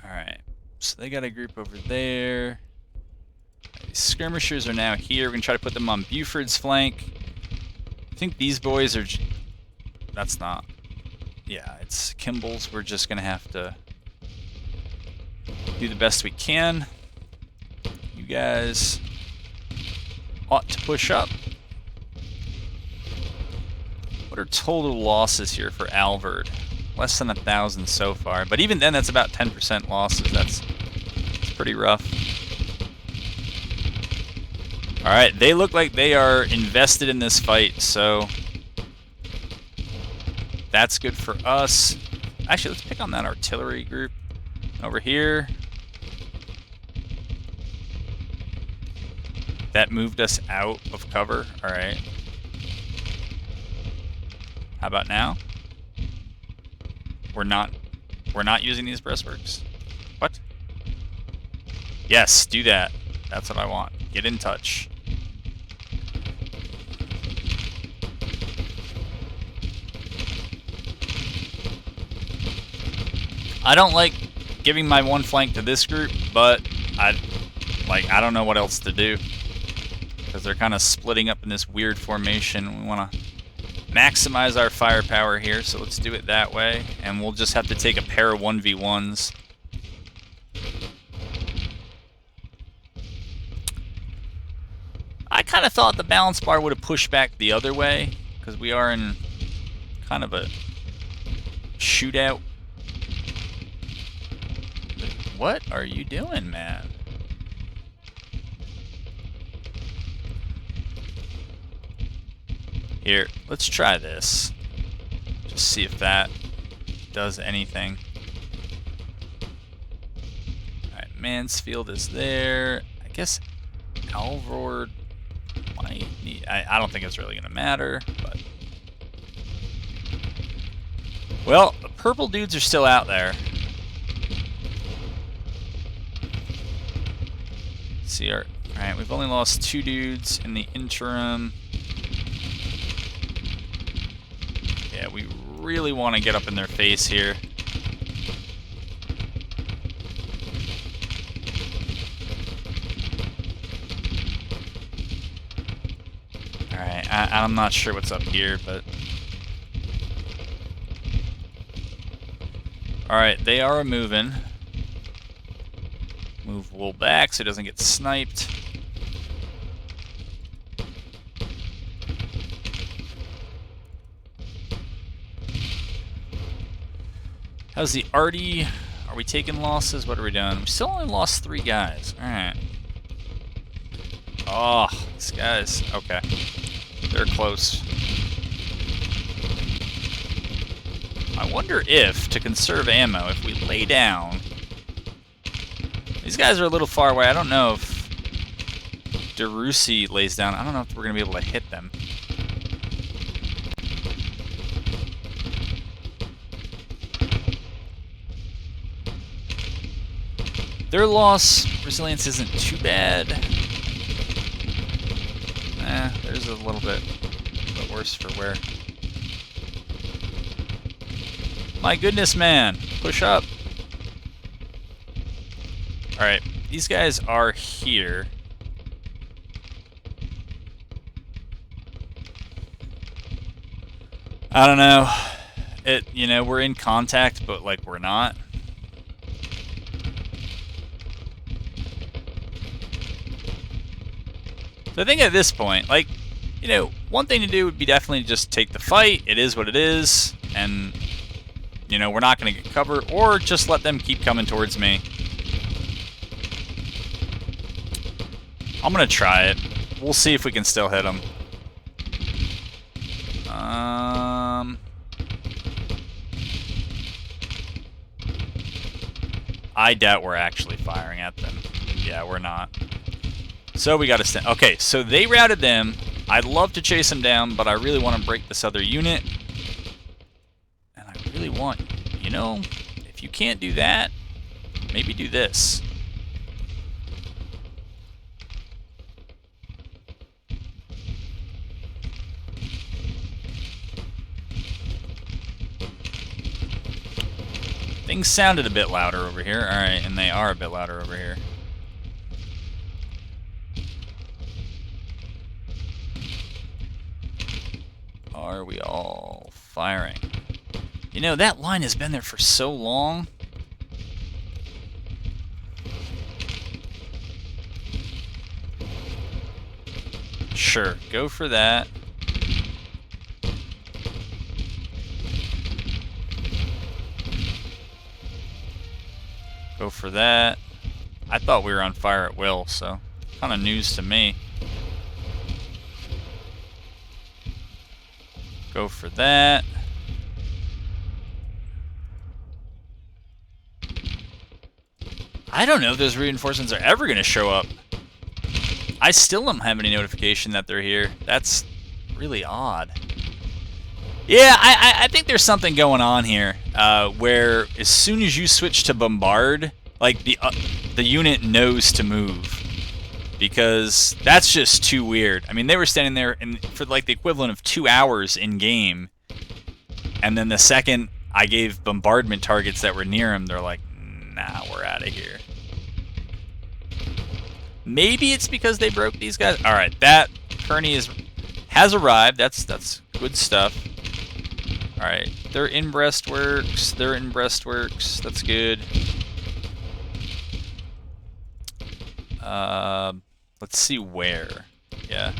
Alright, so they got a group over there. These skirmishers are now here. We're going to try to put them on Buford's flank. I think these boys are... That's not... Yeah, it's Kimball's. We're just going to have to do the best we can. You guys ought to push up. What are total losses here for Alvord? Less than 1,000 so far. But even then, that's about 10% losses. That's pretty rough. Alright, they look like they are invested in this fight, so that's good for us. Actually, let's pick on that artillery group over here. That moved us out of cover. Alright. How about now? We're not using these breastworks. What? Yes, do that. That's what I want. Get in touch. I don't like giving my one flank to this group, but like, I don't know what else to do. Because they're kind of splitting up in this weird formation. We want to maximize our firepower here, so let's do it that way. And we'll just have to take a pair of 1v1s. I kind of thought the balance bar would have pushed back the other way, because we are in kind of a shootout. What are you doing, man? Here, let's try this. Just see if that does anything. Alright, Mansfield is there. I guess Alvord might need... I don't think it's really going to matter, but... Well, the purple dudes are still out there. See our... Alright, we've only lost 2 dudes in the interim. Yeah, we really want to get up in their face here. Alright, I'm not sure what's up here, but... Alright, they are moving. Move Wool back so it doesn't get sniped. How's the arty? Are we taking losses? What are we doing? We still only lost 3 guys. Alright. Oh, these guys. Okay. They're close. I wonder if, to conserve ammo, if we lay down... These guys are a little far away. I don't know if DeRusi lays down. I don't know if we're going to be able to hit them. Their loss resilience isn't too bad. There's a little bit worse for wear. My goodness, man. Push up. Alright, these guys are here. I don't know. You know, we're in contact, but like we're not. So I think at this point, like, you know, one thing to do would be definitely just take the fight. It is what it is. And, you know, we're not going to get cover. Or just let them keep coming towards me. I'm going to try it. We'll see if we can still hit them. I doubt we're actually firing at them. Yeah, we're not. So we got to stand. Okay, so they routed them. I'd love to chase them down, but I really want to break this other unit. And I really want, you know, if you can't do that, maybe do this. Things sounded a bit louder over here. Alright, and they are a bit louder over here. Are we all firing? You know, that line has been there for so long. Sure, go for that. Go for that. I thought we were on fire at will, so kind of news to me. Go for that. I don't know if those reinforcements are ever going to show up. I still don't have any notification that they're here. That's really odd. Yeah, I think there's something going on here where as soon as you switch to bombard, like the unit knows to move. Because that's just too weird. I mean, they were standing there for like the equivalent of 2 hours in game, and then the second I gave bombardment targets that were near them, they're like, "Nah, we're out of here." Maybe it's because they broke these guys. All right, that Kearney has arrived. That's good stuff. All right, they're in breastworks. They're in breastworks. That's good. Let's see where. Yeah.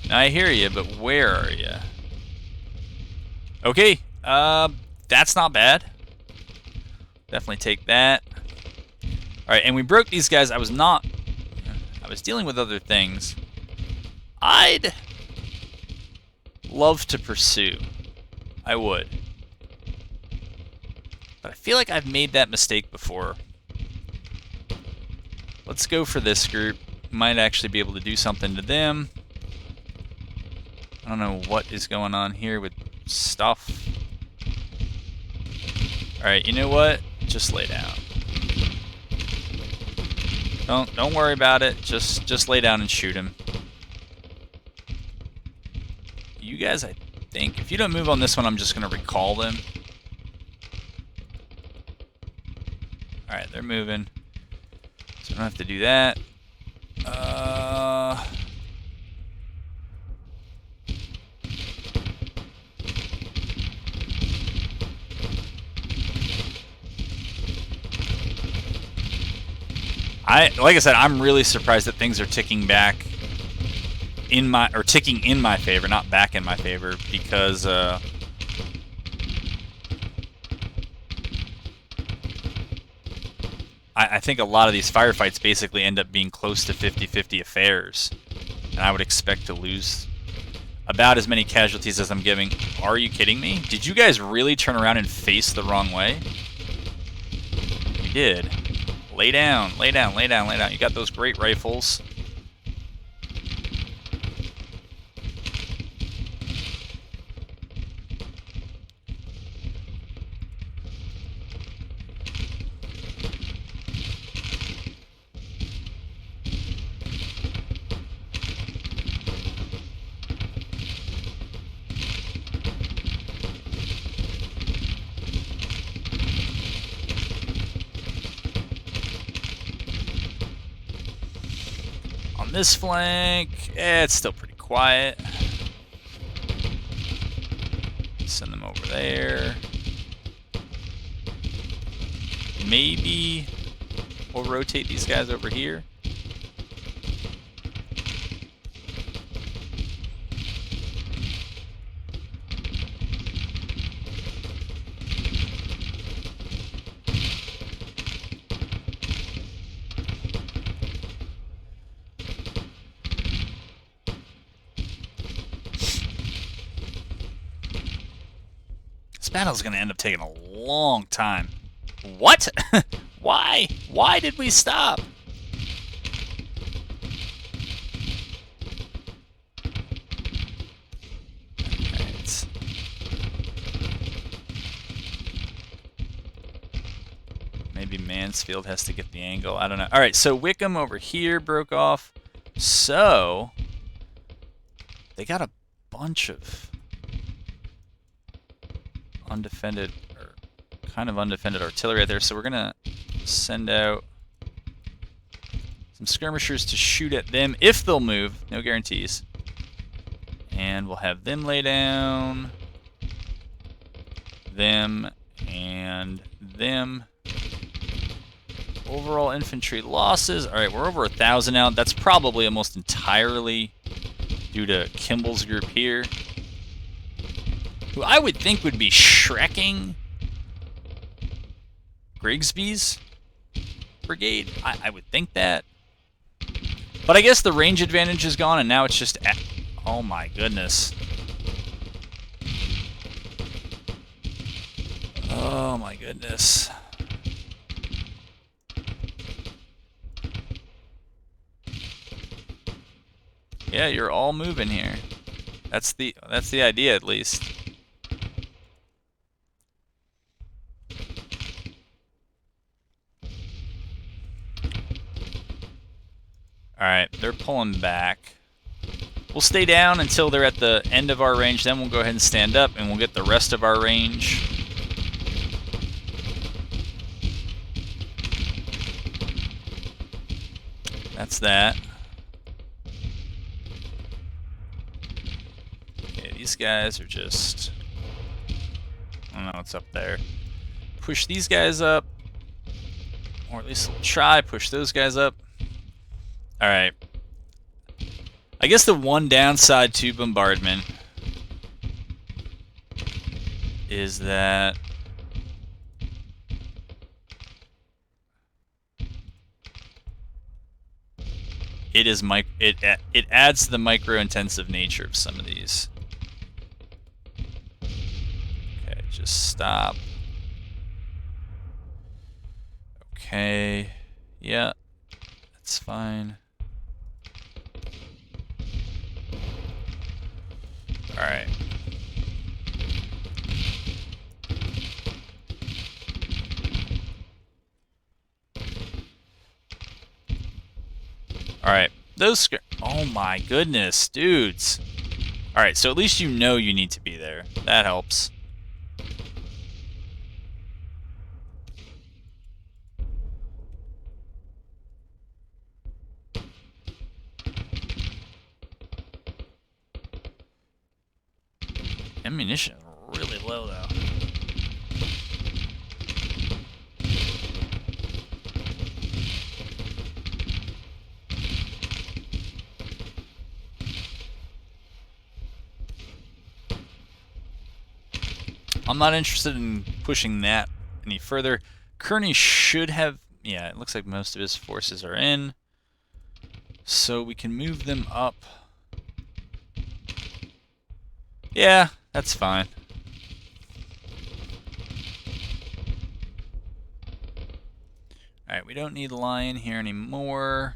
Now I hear you, but where are you? Okay. That's not bad. Definitely take that. All right, and we broke these guys. I was dealing with other things. I'd love to pursue. I would. But I feel like I've made that mistake before. Let's go for this group. Might actually be able to do something to them. I don't know what is going on here with stuff. Alright, you know what? Just lay down. Don't worry about it. Just lay down and shoot him. You guys, I think, if you don't move on this one, I'm just going to recall them. Alright, they're moving. So I don't have to do that. Like I said, I'm really surprised that things are ticking back in my, or ticking in my favor, not back in my favor, because I think a lot of these firefights basically end up being close to 50-50 affairs, and I would expect to lose about as many casualties as I'm giving. Are you kidding me? Did you guys really turn around and face the wrong way? You did. Lay down, lay down, lay down, lay down. You got those great rifles. This flank, it's still pretty quiet. Send them over there. Maybe we'll rotate these guys over here. This battle's going to end up taking a long time. What? Why? Why did we stop? Right. Maybe Mansfield has to get the angle. I don't know. All right, so Wickham over here broke off. So they got a bunch of undefended, or kind of undefended artillery out there, so we're gonna send out some skirmishers to shoot at them if they'll move. No guarantees. And we'll have them lay down, them, and them. Overall infantry losses. All right, we're over 1,000 now. That's probably almost entirely due to Kimball's group here, who I would think would be shrekking Grigsby's brigade. I would think that. But I guess the range advantage is gone, and now it's just... oh my goodness. Oh my goodness. Yeah, you're all moving here. That's the idea, at least. Alright, they're pulling back. We'll stay down until they're at the end of our range, then we'll go ahead and stand up, and we'll get the rest of our range. That's that. Okay, these guys are just... I don't know what's up there. Push these guys up. Or at least try push those guys up. Alright. I guess the one downside to bombardment is that it adds to the micro-intensive nature of some of these. Okay, just stop. Okay, yeah, that's fine. All right. All right, those. Oh my goodness, dudes. All right, so at least you know you need to be there. That helps. Ammunition is really low though. I'm not interested in pushing that any further. Kearney should have... Yeah, it looks like most of his forces are in. So we can move them up. Yeah, that's fine. Alright, we don't need Lion here anymore.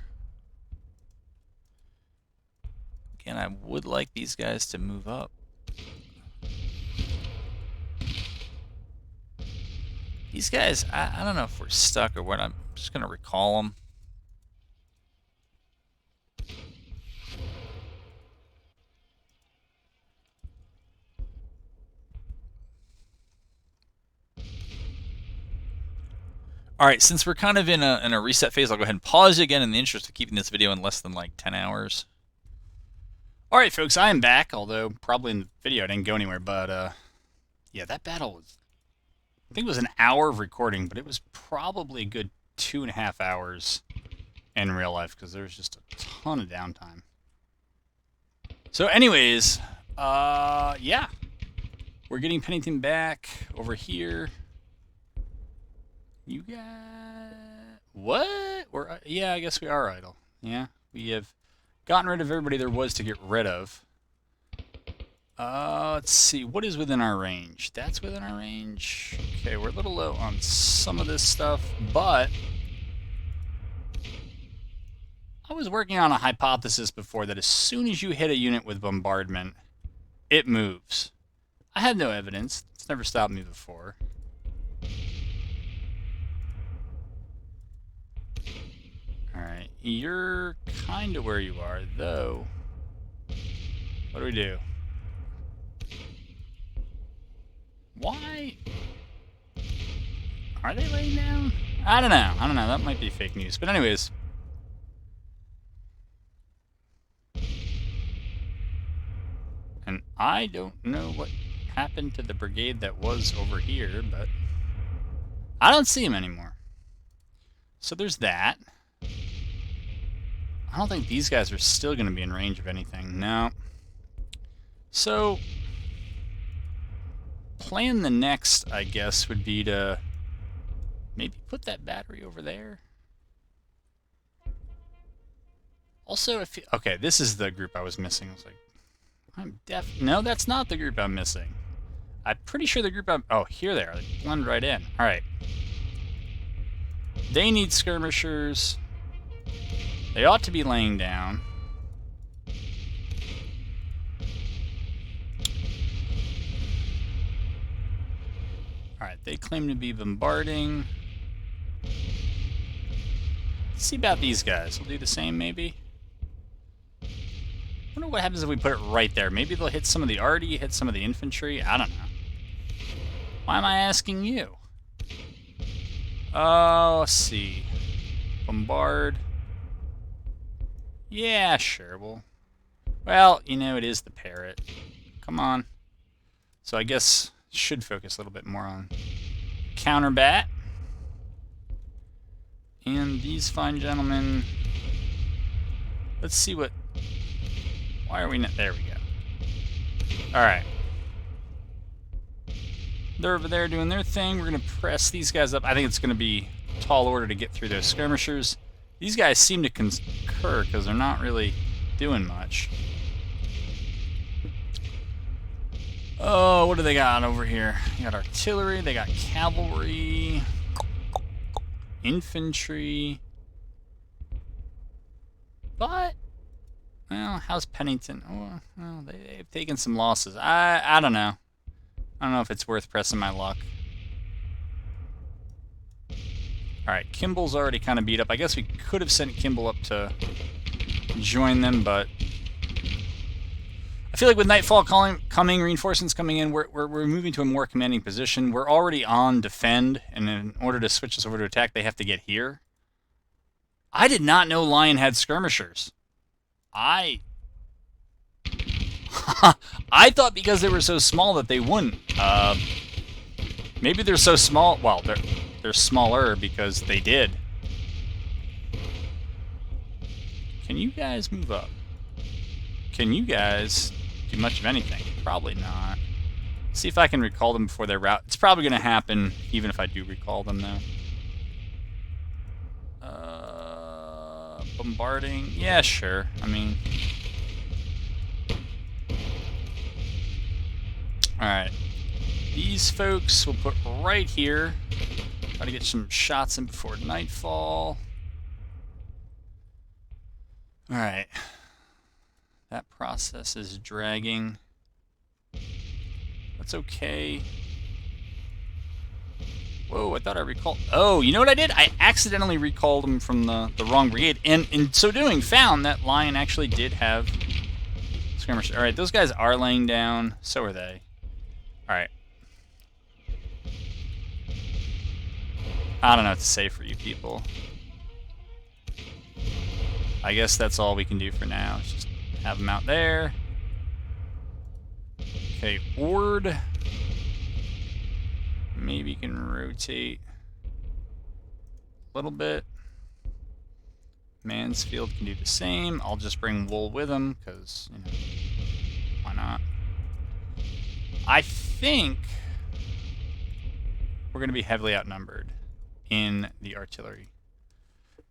Again, I would like these guys to move up. These guys, I don't know if we're stuck or what. I'm just going to recall them. Alright, since we're kind of in a reset phase, I'll go ahead and pause again in the interest of keeping this video in less than like 10 hours. Alright folks, I am back, although probably in the video I didn't go anywhere, but yeah, that battle was... I think it was an hour of recording, but it was probably a good 2.5 hours in real life because there was just a ton of downtime. So anyways, yeah. We're getting Pennington back over here. You got... What? Yeah, I guess we are idle. Yeah, we have gotten rid of everybody there was to get rid of. Let's see, what is within our range? That's within our range. Okay, we're a little low on some of this stuff, but I was working on a hypothesis before that as soon as you hit a unit with bombardment, it moves. I had no evidence. It's never stopped me before. Alright, you're kind of where you are, though. What do we do? Why? Are they laying down? I don't know. That might be fake news. But anyways. And I don't know what happened to the brigade that was over here, but I don't see him anymore. So there's that. I don't think these guys are still going to be in range of anything. No. So... plan the next, I guess, would be to maybe put that battery over there. Also, if you, okay, this is the group I was missing. I was like, no, that's not the group I'm missing. I'm pretty sure the group oh, here they are. They blend right in. All right. They need skirmishers. They ought to be laying down. Alright, they claim to be bombarding. Let's see about these guys. We'll do the same, maybe. I wonder what happens if we put it right there. Maybe they'll hit some of the arty, hit some of the infantry. I don't know. Why am I asking you? Let's see. Bombard. Yeah, sure. Well, you know, it is the parrot. Come on. So I guess should focus a little bit more on counter bat. And these fine gentlemen. Let's see what. Why are we not? There we go. All right. They're over there doing their thing. We're going to press these guys up. I think it's going to be tall order to get through those skirmishers. These guys seem to concur because they're not really doing much. Oh, what do they got over here? They got artillery, they got cavalry, infantry. But, well, how's Pennington? Oh, well, they've taken some losses. I don't know. I don't know if it's worth pressing my luck. Alright, Kimball's already kind of beat up. I guess we could have sent Kimball up to join them, but I feel like with Nightfall coming, reinforcements coming in, we're moving to a more commanding position. We're already on defend, and in order to switch us over to attack, they have to get here. I did not know Lion had skirmishers. I thought because they were so small that they wouldn't. Maybe they're so small. Well, they're smaller because they did. Can you guys move up? Can you guys do much of anything? Probably not. See if I can recall them before their route. It's probably going to happen even if I do recall them, though. Bombarding. Yeah, sure. I mean... Alright. These folks will put right here. Try to get some shots in before nightfall. Alright. That process is dragging. That's okay. Whoa, I thought I recalled... Oh, you know what I did? I accidentally recalled them from the wrong brigade, and in so doing found that Lion actually did have skirmishers. Alright, those guys are laying down. So are they. Alright. I don't know what to say for you people. I guess that's all we can do for now. It's just have them out there. Okay, Ord. Maybe you can rotate a little bit. Mansfield can do the same. I'll just bring Wool with him because, you know, why not? I think we're going to be heavily outnumbered in the artillery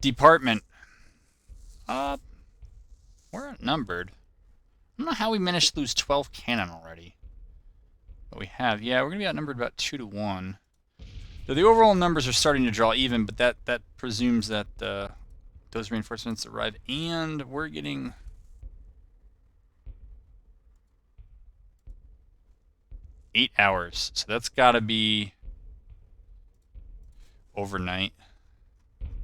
department. We're outnumbered. I don't know how we managed to lose 12 cannon already. But we have. Yeah, we're going to be outnumbered about 2 to 1. Though the overall numbers are starting to draw even, but that presumes that those reinforcements arrive. And we're getting... $8 hours. So that's got to be overnight.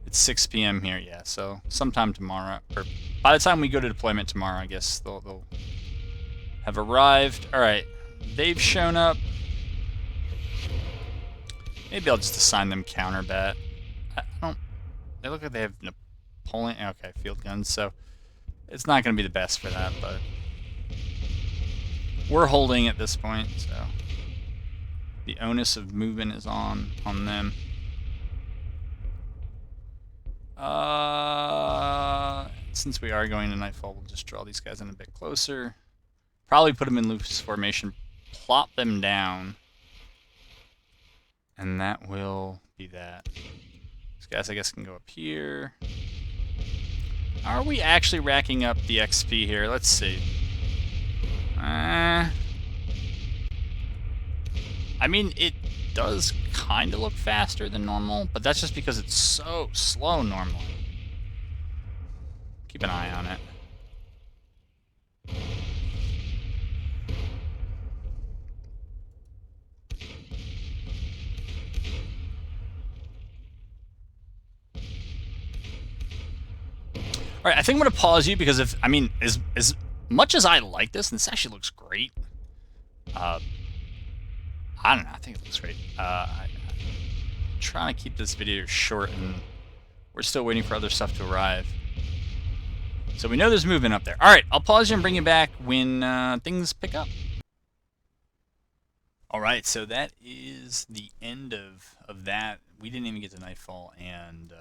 It's 6 p.m. here, yeah. So sometime tomorrow, or by the time we go to deployment tomorrow, I guess they'll have arrived. All right, they've shown up. Maybe I'll just assign them counterbat. I don't. They look like they have Napoleon. Okay, field guns. So it's not going to be the best for that, but we're holding at this point. So the onus of movement is on them. Since we are going to nightfall, we'll just draw these guys in a bit closer. Probably put them in loose formation, plop them down, and that will be that. These guys, I guess, can go up here. Are we actually racking up the XP here? Let's see. I mean, it does kind of look faster than normal, but that's just because it's so slow normally. Keep an eye on it. Alright, I think I'm going to pause you because I mean, as much as I like this, and this actually looks great, I don't know, I think it looks great. I'm trying to keep this video short, and we're still waiting for other stuff to arrive. So we know there's movement up there. All right, I'll pause you and bring you back when things pick up. All right, so that is the end of that. We didn't even get to nightfall, and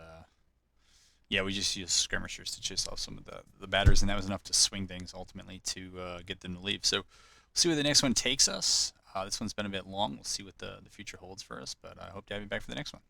yeah, we just used skirmishers to chase off some of the batters, and that was enough to swing things ultimately to get them to leave. So we'll see where the next one takes us. This one's been a bit long. We'll see what the future holds for us, but I hope to have you back for the next one.